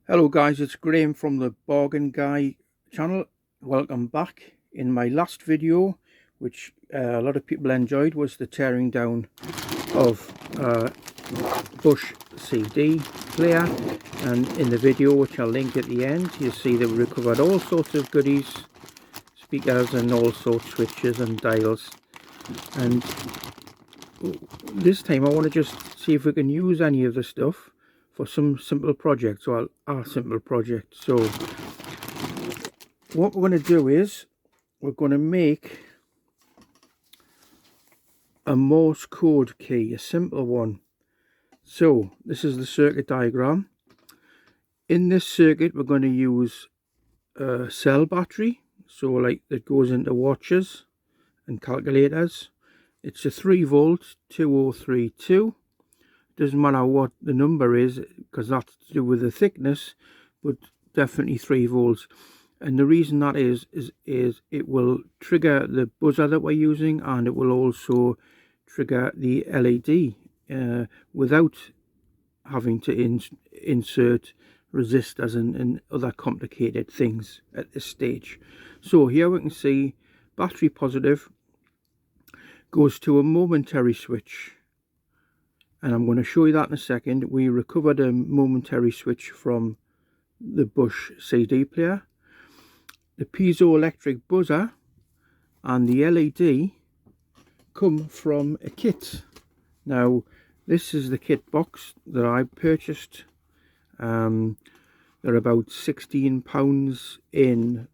Hello guys, it's Graham from the Bargain Guy channel. Welcome back. In my last video, which a lot of people enjoyed, was the tearing down of Bush CD player, and in the video, which I'll link at the end, you see that we recovered all sorts of goodies, speakers and all sorts, switches and dials. And this time I want to just see if we can use any of the stuff for some simple projects, or a simple project. So what we're going to do is we're going to make a Morse code key, a simple one. So this is the circuit diagram. In this circuit we're going to use a cell battery, so like that goes into watches and calculators. It's a 3 volt 2032. Doesn't matter what the number is, because that's to do with the thickness, but definitely 3 volts. And the reason that is it will trigger the buzzer that we're using, and it will also trigger the LED without having to insert resistors and other complicated things at this stage. So here we can see battery positive goes to a momentary switch, and I'm going to show you that in a second. We recovered a momentary switch from the Bush CD player. The piezoelectric buzzer and the LED come from a kit. Now this is the kit box that I purchased. They're about £16 in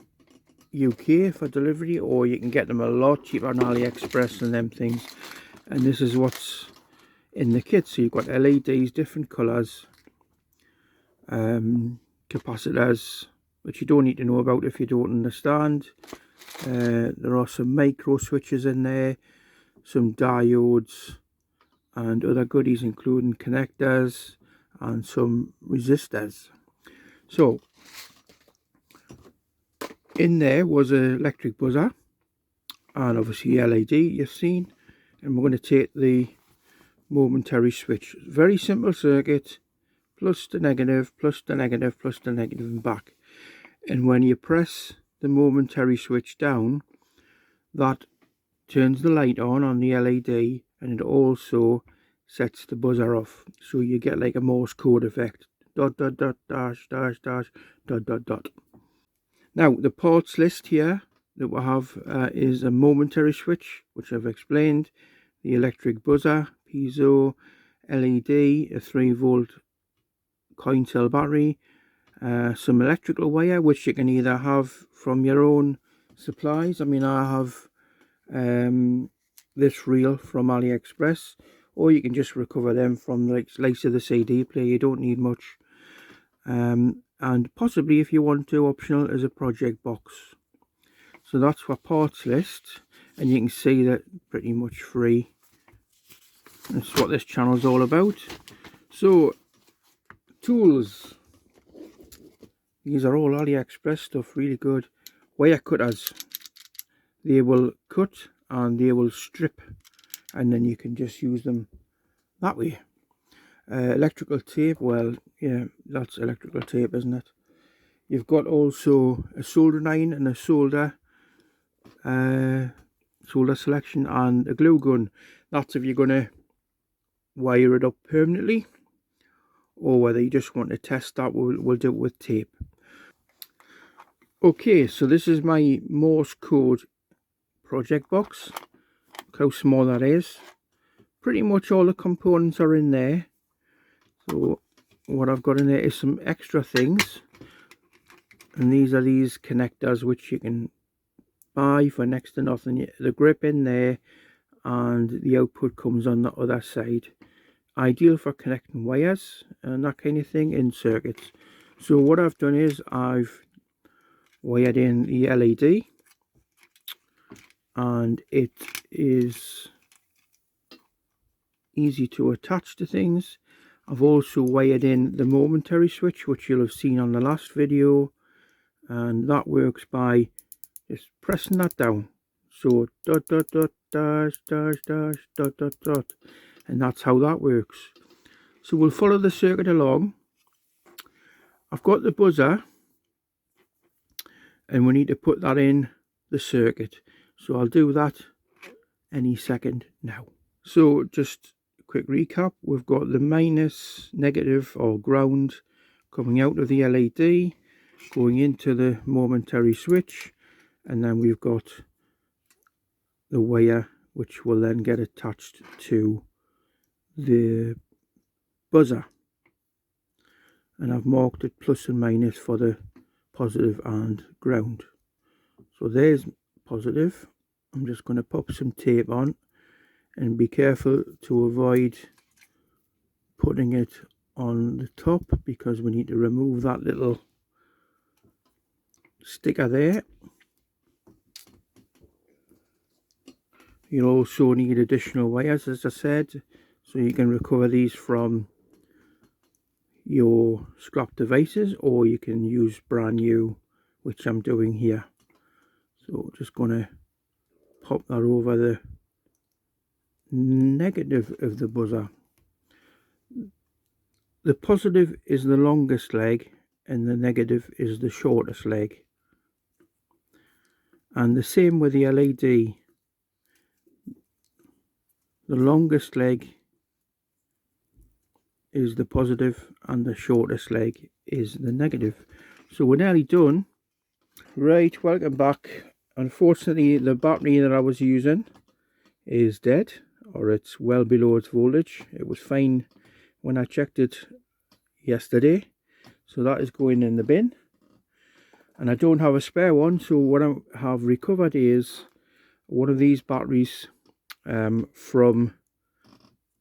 UK for delivery, or you can get them a lot cheaper on AliExpress and them things. And this is what's in the kit. So you've got LEDs, different colours, capacitors, which you don't need to know about if you don't understand. There are some micro switches in there, some diodes and other goodies, including connectors and some resistors. So in there was an electric buzzer and obviously LED you've seen, and we're going to take the momentary switch. Very simple circuit, plus the negative, plus the negative, plus the negative and back. And when you press the momentary switch down, that turns the light on the LED, and it also sets the buzzer off. So you get like a Morse code effect. Dot dot dot dash dash dash dot dot dot. Now the parts list here that we have is a momentary switch, which I've explained, the electric buzzer, Piezo, LED, a 3 volt coin cell battery, some electrical wire, which you can either have from your own supplies. I mean, I have this reel from AliExpress, or you can just recover them from like of the CD player. You don't need much. And possibly, if you want to, optional as a project box. So that's for parts list, and you can see that pretty much free. That's what this channel is all about. So tools, these are all AliExpress stuff, really good. Wire cutters, they will cut and they will strip, and then you can just use them that way. Electrical tape, well, yeah, that's electrical tape, isn't it? You've got also a soldering iron and a solder selection, and a glue gun. That's if you're going to wire it up permanently, or whether you just want to test that. We'll do it with tape. Okay, so this is my Morse code project box. Look how small that is. Pretty much all the components are in there. So what I've got in there is some extra things, and these are these connectors which you can buy for next to nothing. The grip in there, and the output comes on the other side. Ideal for connecting wires and that kind of thing in circuits. So what I've done is I've wired in the LED, and it is easy to attach to things. I've also wired in the momentary switch, which you'll have seen on the last video, and that works by just pressing that down. So dot dot dot dash dash dash dot dot dot, and that's how that works. So we'll follow the circuit along, I've got the buzzer, and we need to put that in the circuit, so I'll do that any second now. So just a quick recap, we've got the minus, negative or ground coming out of the LED, going into the momentary switch, and then we've got the wire which will then get attached to the buzzer, and I've marked it plus and minus for the positive and ground. So there's positive. I'm just going to pop some tape on, and be careful to avoid putting it on the top, because we need to remove that little sticker there. You'll also need additional wires, as I said, so you can recover these from your scrap devices, or you can use brand new, which I'm doing here. So just going to pop that over the negative of the buzzer. The positive is the longest leg and the negative is the shortest leg, and the same with the LED. The longest leg is the positive and the shortest leg is the negative. So we're nearly done. Right, welcome back. Unfortunately, the battery that I was using is dead, or it's well below its voltage. It was fine when I checked it yesterday, so that is going in the bin, and I don't have a spare one. So what I have recovered is one of these batteries from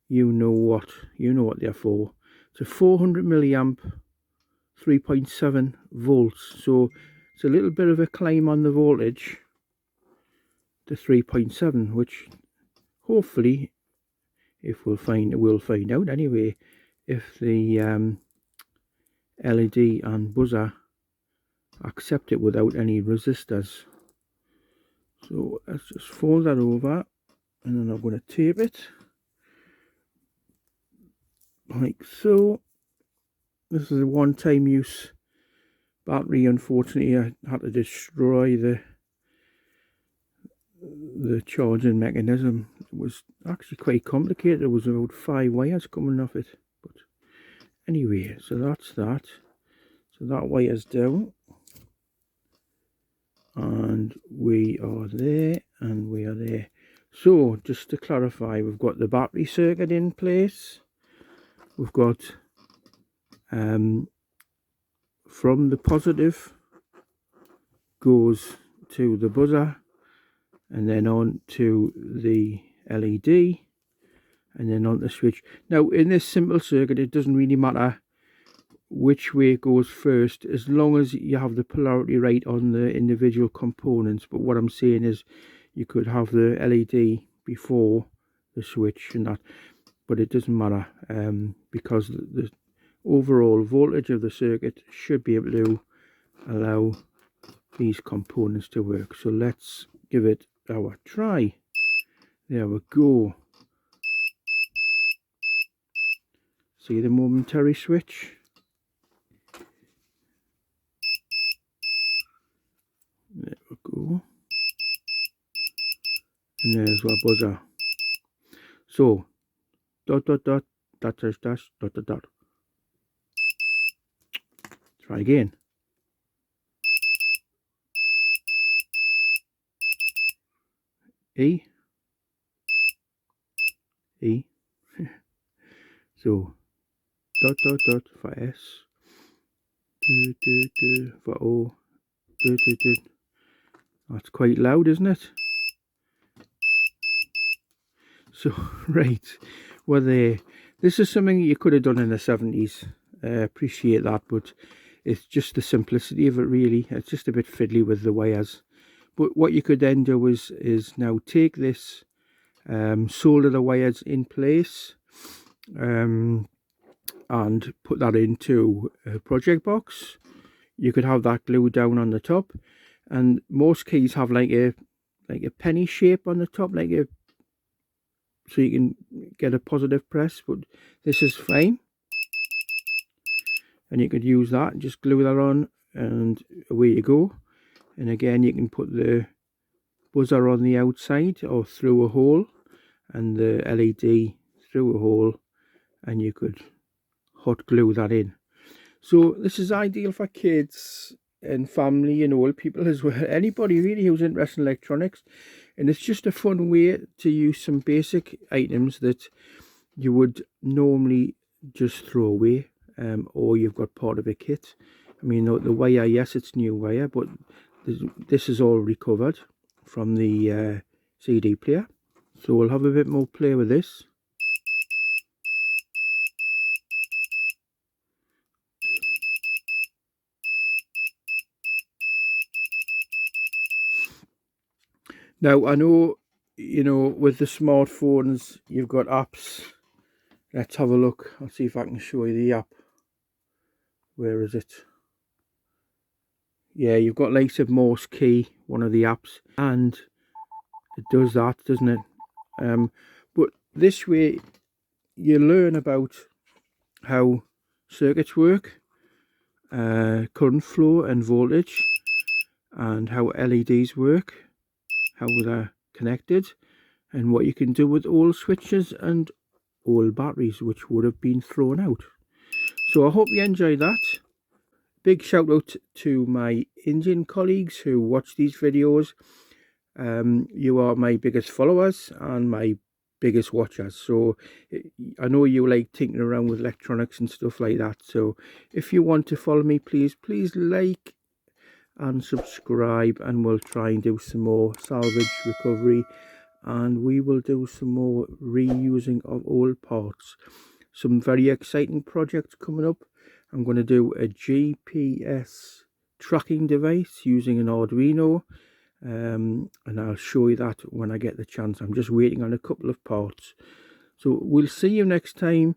you know what they're for. It's a 400 milliamp 3.7 volts, so it's a little bit of a climb on the voltage to 3.7, which hopefully, if we'll find out anyway, if the LED and buzzer accept it without any resistors. So let's just fold that over, and then I'm going to tape it like so. This is a one-time use battery. Unfortunately, I had to destroy the charging mechanism. It was actually quite complicated. There was about 5 wires coming off it, but anyway, so that's that. So that wire's down, and we are there, and we are there. So just to clarify, we've got the battery circuit in place. We've got from the positive goes to the buzzer, and then on to the LED, and then on the switch. Now in this simple circuit, it doesn't really matter which way it goes first, as long as you have the polarity right on the individual components. But what I'm saying is, you could have the LED before the switch and that, but it doesn't matter, because the overall voltage of the circuit should be able to allow these components to work. So let's give it our try. There we go. See the momentary switch? There we go. And there's our buzzer. So dot dot dot dash dash dash dot dot dot. Try again. E. E. So dot dot dot for S. Do do do for O. Do do do. That's quite loud, isn't it? So right, well there. This is something you could have done in the 70s. Appreciate that, but it's just the simplicity of it, really. It's just a bit fiddly with the wires. But what you could then do is now take this, solder the wires in place, and put that into a project box. You could have that glued down on the top, and most keys have like a penny shape on the top, so you can get a positive press, but this is fine. and you could use that and just glue that on, and away you go. And again, you can put the buzzer on the outside or through a hole, and the LED through a hole, and you could hot glue that in. So this is ideal for kids and family and old people as well, anybody really who's interested in electronics. And it's just a fun way to use some basic items that you would normally just throw away, or you've got part of a kit. I mean, the wire, yes, it's new wire, but this is all recovered from the CD player. So we'll have a bit more play with this. Now, I know, you know, with the smartphones, you've got apps. Let's have a look. I'll see if I can show you the app. Where is it? Yeah, you've got likes of Morse Key, one of the apps, and it does that, doesn't it? But this way, you learn about how circuits work, current flow and voltage, and how LEDs work, how they're connected, and what you can do with old switches and old batteries which would have been thrown out. So I hope you enjoy that. Big shout out to my Indian colleagues who watch these videos. You are my biggest followers and my biggest watchers, so I know you like tinkering around with electronics and stuff like that. So if you want to follow me, please like and subscribe, and we'll try and do some more salvage recovery, and we will do some more reusing of old parts. Some very exciting projects coming up. I'm going to do a GPS tracking device using an Arduino, and I'll show you that when I get the chance. I'm just waiting on a couple of parts. So we'll see you next time.